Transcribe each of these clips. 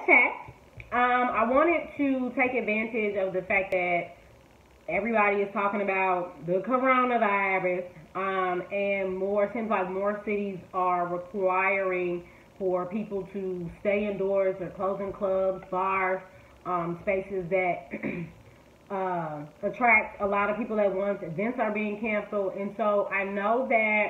let's chat. I wanted to take advantage of the fact that everybody is talking about the coronavirus, and more, it seems like more cities are requiring for people to stay indoors. They're closing clubs, bars, spaces that attract a lot of people at once. Events are being canceled, and so I know that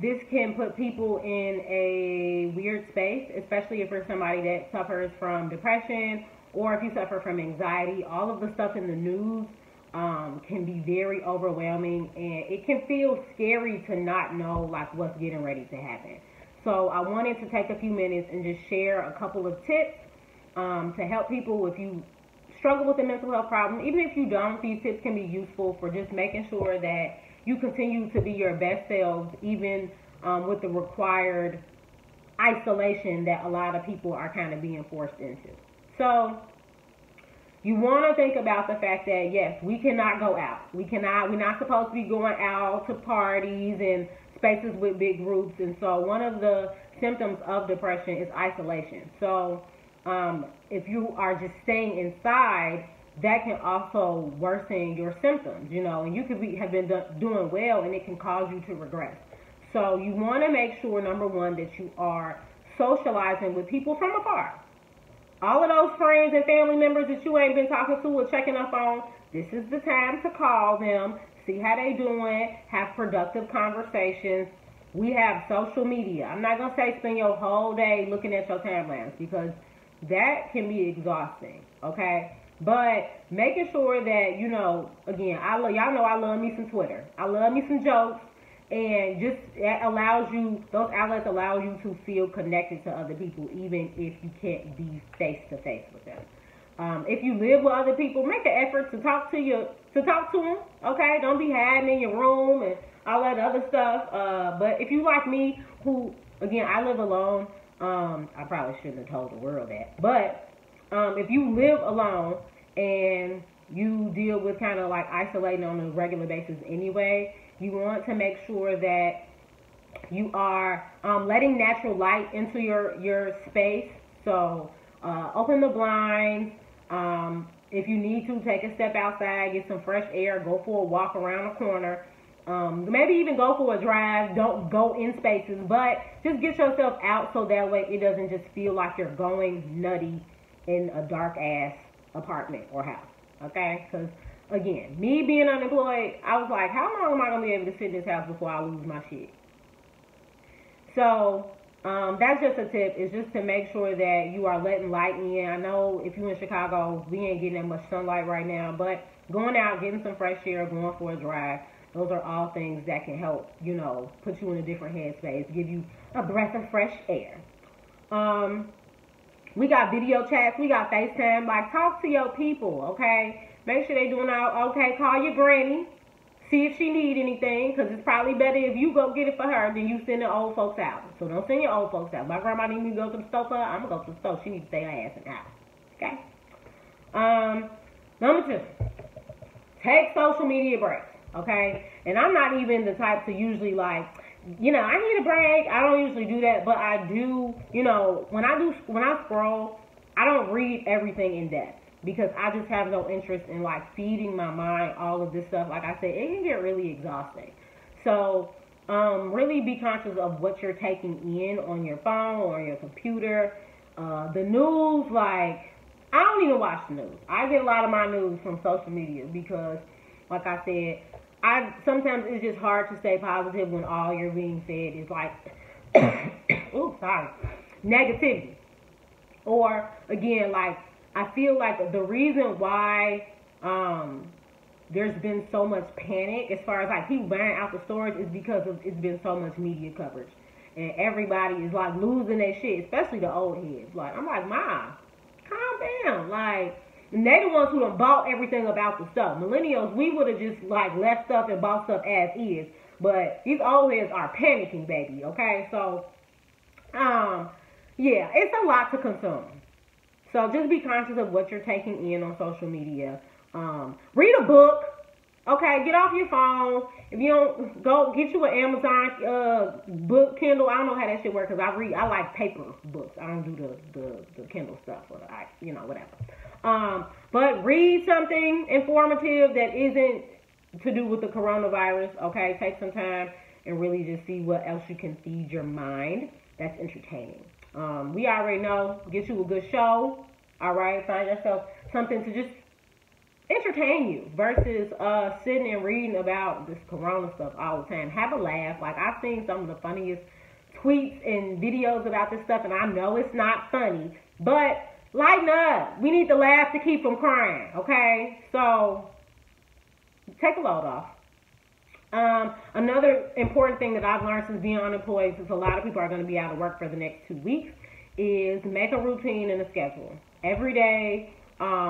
this can put people in a weird space, especially if you're somebody that suffers from depression or if you suffer from anxiety. All of the stuff in the news can be very overwhelming, and it can feel scary to not know like what's getting ready to happen. So I wanted to take a few minutes and just share a couple of tips to help people if you struggle with a mental health problem. Even if you don't, these tips can be useful for just making sure that you continue to be your best selves, even with the required isolation that a lot of people are kind of being forced into. So you want to think about the fact that, yes, we cannot go out. We're not supposed to be going out to parties and spaces with big groups. And so one of the symptoms of depression is isolation. So if you are just staying inside, that can also worsen your symptoms, and you could have been doing well, and it can cause you to regress. So you want to make sure, number one, that you are socializing with people from afar. All of those friends and family members that you ain't been talking to or checking up on, this is the time to call them, see how they doing, have productive conversations. We have social media. I'm not going to say spend your whole day looking at your timelines, because that can be exhausting, okay? But making sure that, again, y'all know I love me some Twitter. I love me some jokes, and just those outlets allow you to feel connected to other people, even if you can't be face to face with them. If you live with other people, make an effort to talk to them, okay? Don't be hiding in your room and all that other stuff. But if you like me, who, again, I live alone, I probably shouldn't have told the world that, but if you live alone and you deal with kind of like isolating on a regular basis anyway, you want to make sure that you are letting natural light into your space. So open the blinds. If you need to, take a step outside, get some fresh air, go for a walk around the corner. Maybe even go for a drive. Don't go in spaces, but just get yourself out so that way it doesn't just feel like you're going nutty in a dark ass apartment or house. Okay? Because again, me being unemployed, I was like, how long am I gonna be able to sit in this house before I lose my shit? So that's just a tip. Is just to make sure that you are letting light in. I know if you're in Chicago, we ain't getting that much sunlight right now, but going out, getting some fresh air, going for a drive, those are all things that can help, put you in a different headspace, give you a breath of fresh air. We got video chats, we got FaceTime. Like, talk to your people, okay? Make sure they doing all okay. Call your granny, see if she need anything, because it's probably better if you go get it for her than you send the old folks out. So don't send your old folks out. My grandma need me to go to the store for her, I'm gonna go to the store. She needs to stay her ass in the house, okay? Number 2, take social media breaks. Okay, and I'm not even the type to usually I need a break. I don't usually do that, but I do. When I scroll, I don't read everything in depth because I just have no interest in feeding my mind all of this stuff. Like I said, it can get really exhausting. So really be conscious of what you're taking in on your phone or your computer. The news, I don't even watch the news. I get a lot of my news from social media because, like I said, sometimes it's just hard to stay positive when all you're being fed is negativity. Or again, I feel like the reason why there's been so much panic as far as people buying out the storage is because it's been so much media coverage, and everybody is losing their shit, especially the old heads. I'm like, Mom, calm down, and they the ones who done bought everything about the stuff. Millennials, we would have just left stuff and bought stuff as is. But these old heads are panicking, baby. Okay, so yeah, it's a lot to consume. So just be conscious of what you're taking in on social media. Read a book. Okay, get off your phone. If you don't, go get you an Amazon book, Kindle. I don't know how that shit works because I like paper books. I don't do the Kindle stuff or whatever. But read something informative that isn't to do with the coronavirus. Okay, take some time and really just see what else you can feed your mind that's entertaining. We already know. Get you a good show. All right, find yourself something to just entertain you versus sitting and reading about this corona stuff all the time. Have a laugh. Like, I've seen some of the funniest tweets and videos about this stuff, and I know it's not funny, but lighten up. We need to laugh to keep from crying, okay? So take a load off. Another important thing that I've learned since being unemployed, since a lot of people are going to be out of work for the next 2 weeks, is make a routine and a schedule. Every day,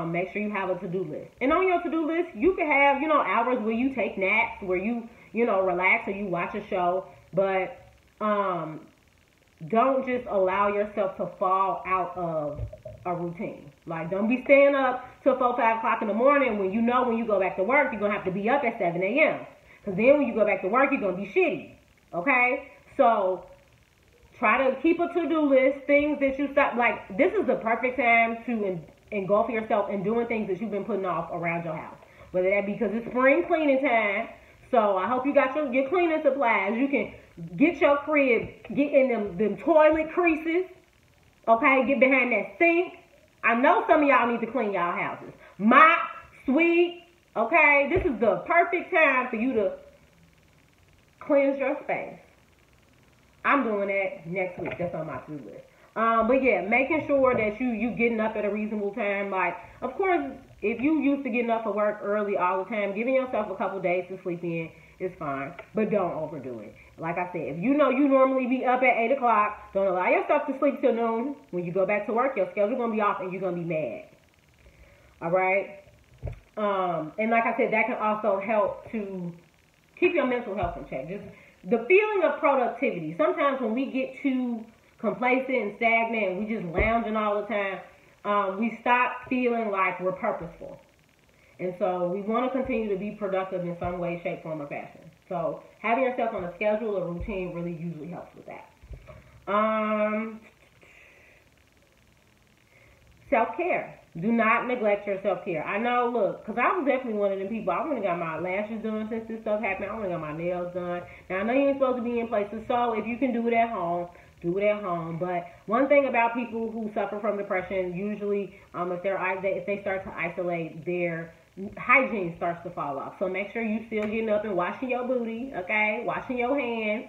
make sure you have a to-do list. And on your to-do list, you can have, hours where you take naps, where you relax or you watch a show. But don't just allow yourself to fall out of a routine. Like, don't be staying up till 4, 5 o'clock in the morning when when you go back to work, you're going to have to be up at 7 a.m. Because then when you go back to work, you're going to be shitty. Okay? So try to keep a to-do list, things that you stop. Like, this is the perfect time to engulf yourself in doing things that you've been putting off around your house. Whether that be because it's spring cleaning time. So I hope you got your cleaning supplies. You can get your crib, get in them toilet creases. Okay, get behind that sink. I know some of y'all need to clean y'all houses. Mop, sweep. Okay, this is the perfect time for you to cleanse your space. I'm doing that next week. That's on my to-do list. But yeah, making sure that you getting up at a reasonable time. Like, of course, if you used to getting up for work early all the time, giving yourself a couple days to sleep in is fine. But don't overdo it. Like I said, if you normally be up at 8 o'clock, don't allow yourself to sleep till noon. When you go back to work, your schedule's going to be off and you're going to be mad. All right? And like I said, that can also help to keep your mental health in check. Just the feeling of productivity. Sometimes when we get too complacent and stagnant and we just lounging all the time, we stop feeling like we're purposeful. And so we want to continue to be productive in some way, shape, form, or fashion. So having yourself on a schedule or routine really usually helps with that. Self-care. Do not neglect your self-care. I know, look, because I was definitely one of them people. I went and got my lashes done since this stuff happened. I went and got my nails done. Now, I know you ain't supposed to be in places, so if you can do it at home, do it at home. But one thing about people who suffer from depression, usually if they start to isolate, their hygiene starts to fall off. So make sure you still getting up and washing your booty, okay? Washing your hands.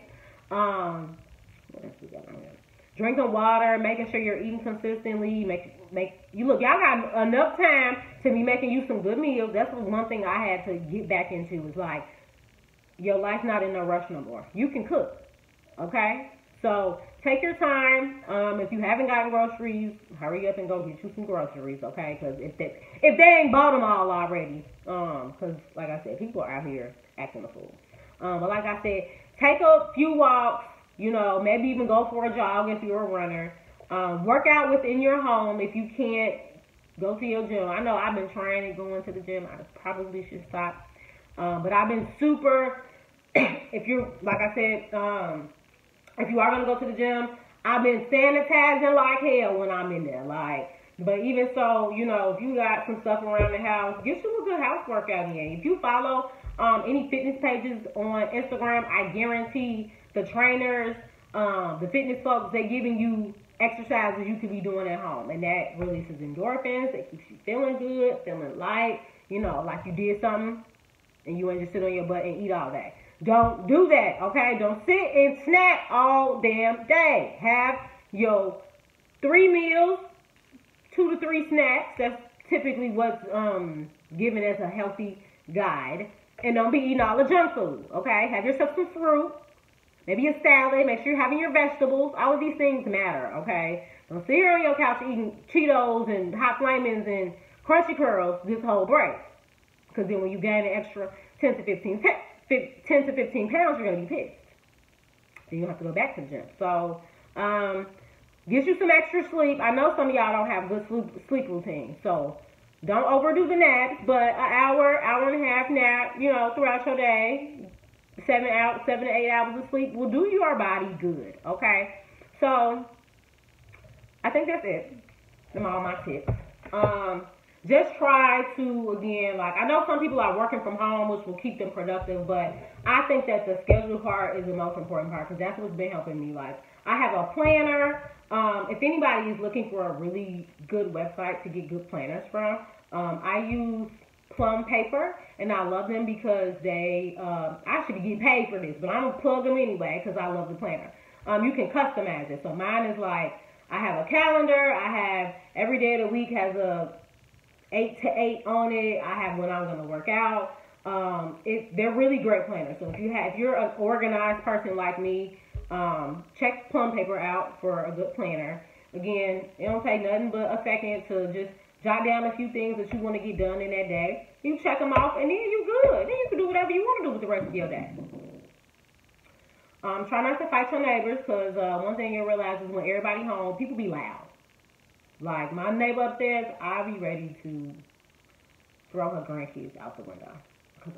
What else we got on here? Drinking water, making sure you're eating consistently. Y'all got enough time to be making you some good meals. That's one thing I had to get back into, was like, your life's not in no rush no more. You can cook, okay? So take your time. If you haven't gotten groceries, hurry up and go get you some groceries, okay? Because if they ain't bought them all already, because like I said, people are out here acting a fool. But like I said, take a few walks. Maybe even go for a jog if you're a runner. Work out within your home if you can't go to your gym. I know I've been trying to go into the gym. I probably should stop. But I've been super, if you are going to go to the gym, I've been sanitizing like hell when I'm in there. But even so, if you got some stuff around the house, get you a good house workout in. If you follow any fitness pages on Instagram, I guarantee the trainers, the fitness folks, they're giving you exercises you could be doing at home. And that releases endorphins. It keeps you feeling good, feeling light, like you did something and you ain't just sit on your butt and eat all day. Don't do that, okay? Don't sit and snack all damn day. Have your 3 meals, 2 to 3 snacks. That's typically what's given as a healthy guide. And don't be eating all the junk food, okay? Have yourself some fruit. Maybe a salad. Make sure you're having your vegetables. All of these things matter, okay? Don't sit here on your couch eating Cheetos and Hot Flamings and Crunchy Curls this whole break. Because then when you gain an extra 10 to 15 pounds, you're going to be pissed. So you have to go back to the gym. So, get you some extra sleep. I know some of y'all don't have good sleep routine. So, Don't overdo the naps, but an hour, hour and a half nap, you know, throughout your day. 7 to 8 hours of sleep will do your body good. Okay, so I think that's it. Them all my tips. Just try to, again, like, I know some people are working from home, which will keep them productive, but I think that the schedule part is the most important part, because that's what's been helping me. Like, I have a planner. If anybody is looking for a really good website to get good planners from, I use Plum Paper, and I love them because they, I should get paid for this, but I'm going to plug them anyway because I love the planner. You can customize it. So mine is like, I have a calendar. I have every day of the week has a 8 to 8 on it. I have when I'm going to work out. They're really great planners. So if you're an organized person like me, check Plum Paper out for a good planner. Again, it don't take nothing but a second to just jot down a few things that you want to get done in that day. You check them off, and then you're good. Then you can do whatever you want to do with the rest of your day. Try not to fight your neighbors, because one thing you'll realize is when everybody home, people be loud. Like my neighbor upstairs, I be ready to throw her grandkids out the window, because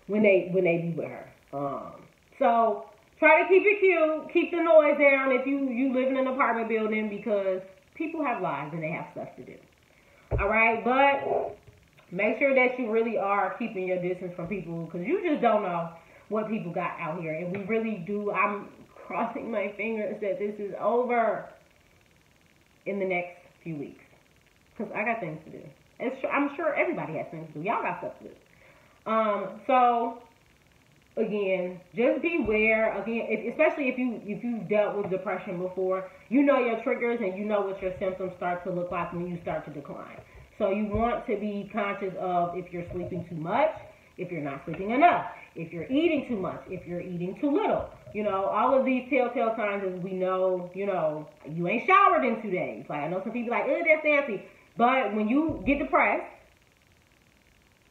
when they be with her. So try to keep it cute, keep the noise down if you live in an apartment building, because people have lives and they have stuff to do. All right, but make sure that you really are keeping your distance from people, because you just don't know what people got out here, and we really do. I'm crossing my fingers that this is over in the next few weeks, because I got things to do. I'm sure everybody has things to do. Y'all got stuff to do. So again, just beware. Again, especially if you've dealt with depression before, you know your triggers and you know what your symptoms start to look like when you start to decline. So you want to be conscious of if you're sleeping too much, if you're not sleeping enough, if you're eating too much, if you're eating too little. You know, all of these telltale signs is we know, you know, you ain't showered in 2 days. Like, I know some people like, oh, that's nasty. But when you get depressed,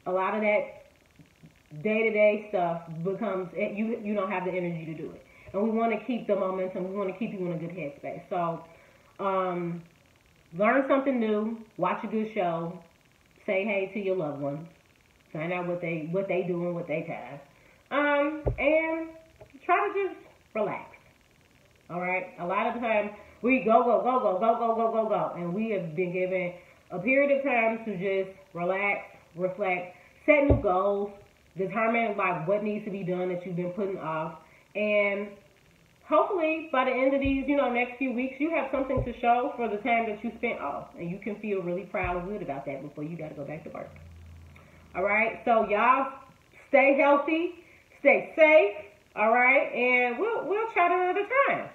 a lot of that day-to-day stuff becomes, you don't have the energy to do it. And we want to keep the momentum. We want to keep you in a good headspace. So, learn something new. Watch a good show. Say hey to your loved ones. Find out what they do and what they have. And try to just relax. All right? A lot of the time, we go. And we have been given a period of time to just relax, reflect, set new goals, determine like what needs to be done that you've been putting off. And hopefully, by the end of these, next few weeks, you have something to show for the time that you spent off. And you can feel really proud and good about that before you got to go back to work. All right? So, y'all, stay healthy, stay safe, all right? And we'll chat another time.